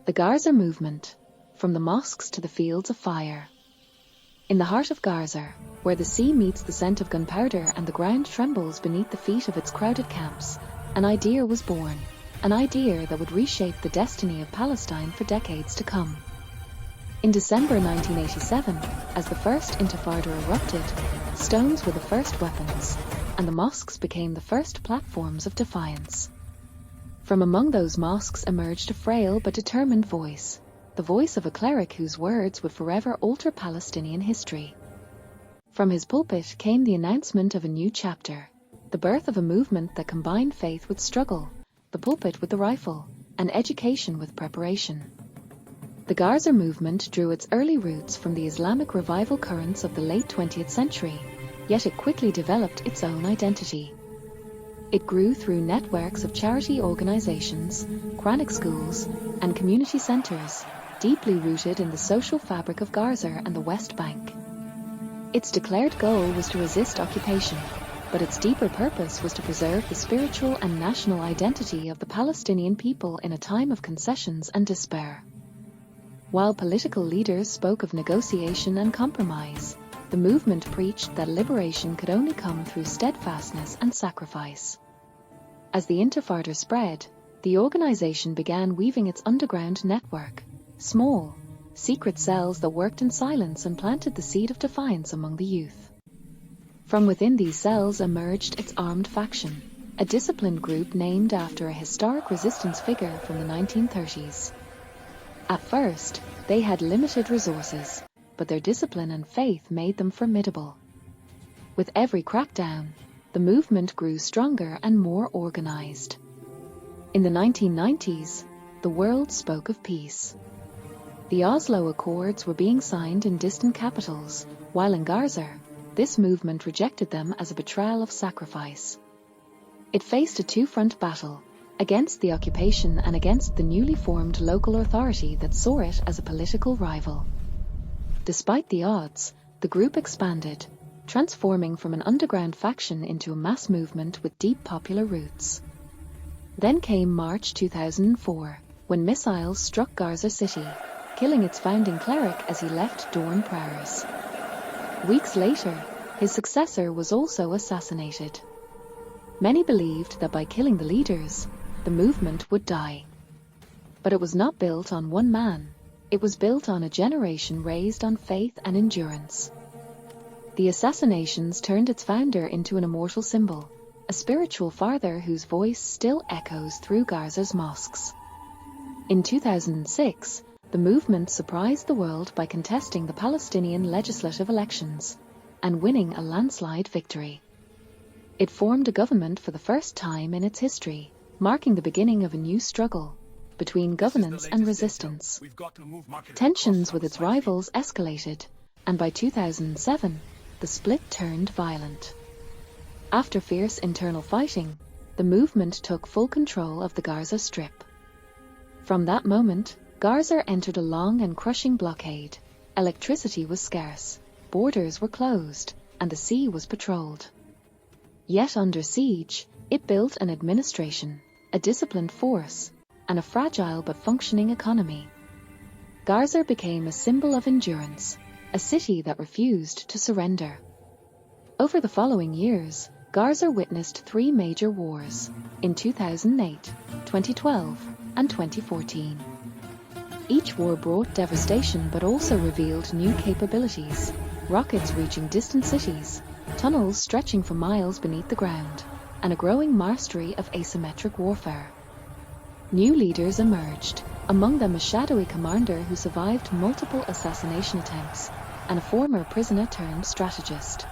The Gaza movement, from the mosques to the fields of fire. In the heart of Gaza, where the sea meets the scent of gunpowder and the ground trembles beneath the feet of its crowded camps, an idea was born, an idea that would reshape the destiny of Palestine for decades to come. In December 1987, as the first Intifada erupted, stones were the first weapons, and the mosques became the first platforms of defiance. From among those mosques emerged a frail but determined voice, the voice of a cleric whose words would forever alter Palestinian history. From his pulpit came the announcement of a new chapter, the birth of a movement that combined faith with struggle, the pulpit with the rifle, and education with preparation. The Gaza movement drew its early roots from the Islamic revival currents of the late 20th century, yet it quickly developed its own identity. It grew through networks of charity organizations, Quranic schools, and community centers, deeply rooted in the social fabric of Gaza and the West Bank. Its declared goal was to resist occupation, but its deeper purpose was to preserve the spiritual and national identity of the Palestinian people in a time of concessions and despair. While political leaders spoke of negotiation and compromise, the movement preached that liberation could only come through steadfastness and sacrifice. As the Intifada spread, the organization began weaving its underground network, small, secret cells that worked in silence and planted the seed of defiance among the youth. From within these cells emerged its armed faction, a disciplined group named after a historic resistance figure from the 1930s. At first, they had limited resources, but their discipline and faith made them formidable. With every crackdown, the movement grew stronger and more organized. In the 1990s, the world spoke of peace. The Oslo Accords were being signed in distant capitals, while in Gaza, this movement rejected them as a betrayal of sacrifice. It faced a two-front battle, against the occupation and against the newly formed local authority that saw it as a political rival. Despite the odds, the group expanded, transforming from an underground faction into a mass movement with deep popular roots. Then came March 2004, when missiles struck Gaza City, killing its founding cleric as he left dawn prayers. Weeks later, his successor was also assassinated. Many believed that by killing the leaders, the movement would die. But it was not built on one man, it was built on a generation raised on faith and endurance. The assassinations turned its founder into an immortal symbol, a spiritual father whose voice still echoes through Gaza's mosques. In 2006, the movement surprised the world by contesting the Palestinian legislative elections and winning a landslide victory. It formed a government for the first time in its history, marking the beginning of a new struggle between governance and resistance. Tensions with its rivals escalated, and by 2007, the split turned violent. After fierce internal fighting, the movement took full control of the Gaza Strip. From that moment, Gaza entered a long and crushing blockade. Electricity was scarce, borders were closed, and the sea was patrolled. Yet under siege, it built an administration, a disciplined force, and a fragile but functioning economy. Gaza became a symbol of endurance, a city that refused to surrender. Over the following years, Gaza witnessed three major wars, in 2008, 2012, and 2014. Each war brought devastation but also revealed new capabilities, rockets reaching distant cities, tunnels stretching for miles beneath the ground, and a growing mastery of asymmetric warfare. New leaders emerged, among them a shadowy commander who survived multiple assassination attempts, and a former prisoner-turned-strategist.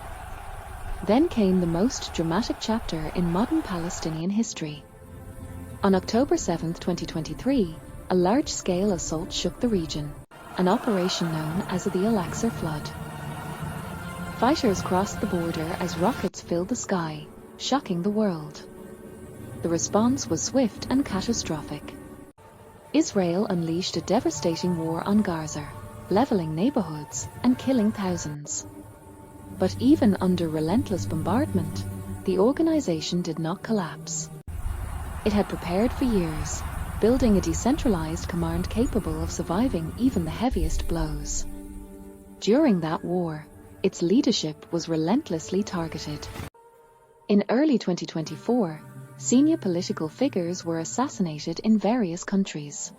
Then came the most dramatic chapter in modern Palestinian history. On October 7, 2023, a large-scale assault shook the region, an operation known as the Al-Aqsa Flood. Fighters crossed the border as rockets filled the sky, shocking the world. The response was swift and catastrophic. Israel unleashed a devastating war on Gaza, leveling neighborhoods and killing thousands. But even under relentless bombardment, the organization did not collapse. It had prepared for years, building a decentralized command capable of surviving even the heaviest blows. During that war, its leadership was relentlessly targeted. In early 2024, senior political figures were assassinated in various countries.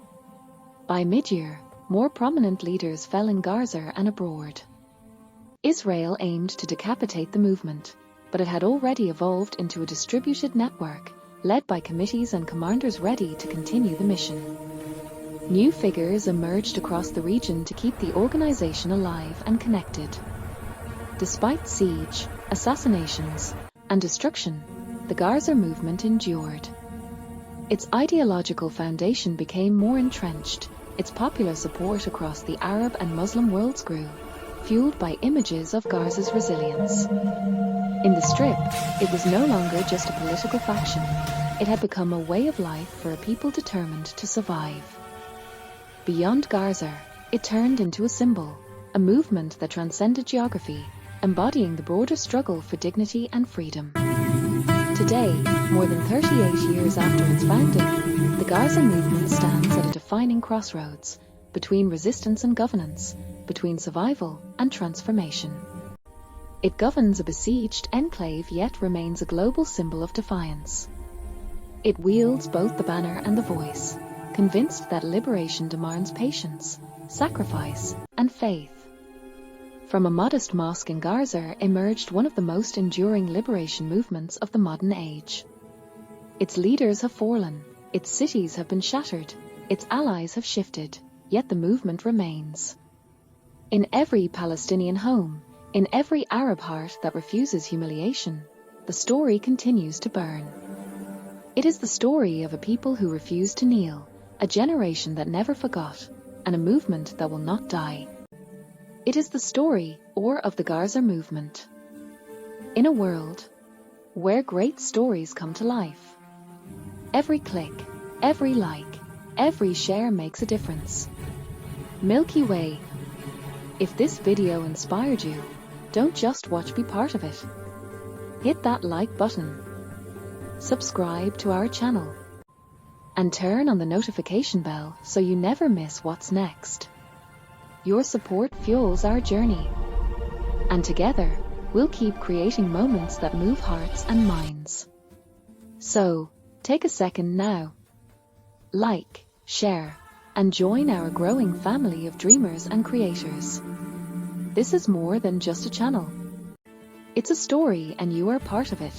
By mid-year, more prominent leaders fell in Gaza and abroad. Israel aimed to decapitate the movement, but it had already evolved into a distributed network, led by committees and commanders ready to continue the mission. New figures emerged across the region to keep the organization alive and connected. Despite siege, assassinations, and destruction, the Gaza movement endured. Its ideological foundation became more entrenched, its popular support across the Arab and Muslim worlds grew, fueled by images of Gaza's resilience. In the Strip, it was no longer just a political faction. It had become a way of life for a people determined to survive. Beyond Gaza, it turned into a symbol, a movement that transcended geography, embodying the broader struggle for dignity and freedom. Today, more than 38 years after its founding, the Gaza movement stands at a defining crossroads, between resistance and governance, between survival and transformation. It governs a besieged enclave yet remains a global symbol of defiance. It wields both the banner and the voice, convinced that liberation demands patience, sacrifice, and faith. From a modest mosque in Gaza emerged one of the most enduring liberation movements of the modern age. Its leaders have fallen, its cities have been shattered, its allies have shifted, yet the movement remains. In every Palestinian home, in every Arab heart that refuses humiliation, the story continues to burn. It is the story of a people who refuse to kneel, a generation that never forgot, and a movement that will not die. It is the story of the Gaza movement. In a world where great stories come to life, every click, every like, every share makes a difference. Milky Way. If this video inspired you, don't just watch, be part of it. Hit that like button, subscribe to our channel, and turn on the notification bell so you never miss what's next. Your support fuels our journey, and together we'll keep creating moments that move hearts and minds. So, take a second now. Like, share, and join our growing family of dreamers and creators. This is more than just a channel. It's a story and you are part of it.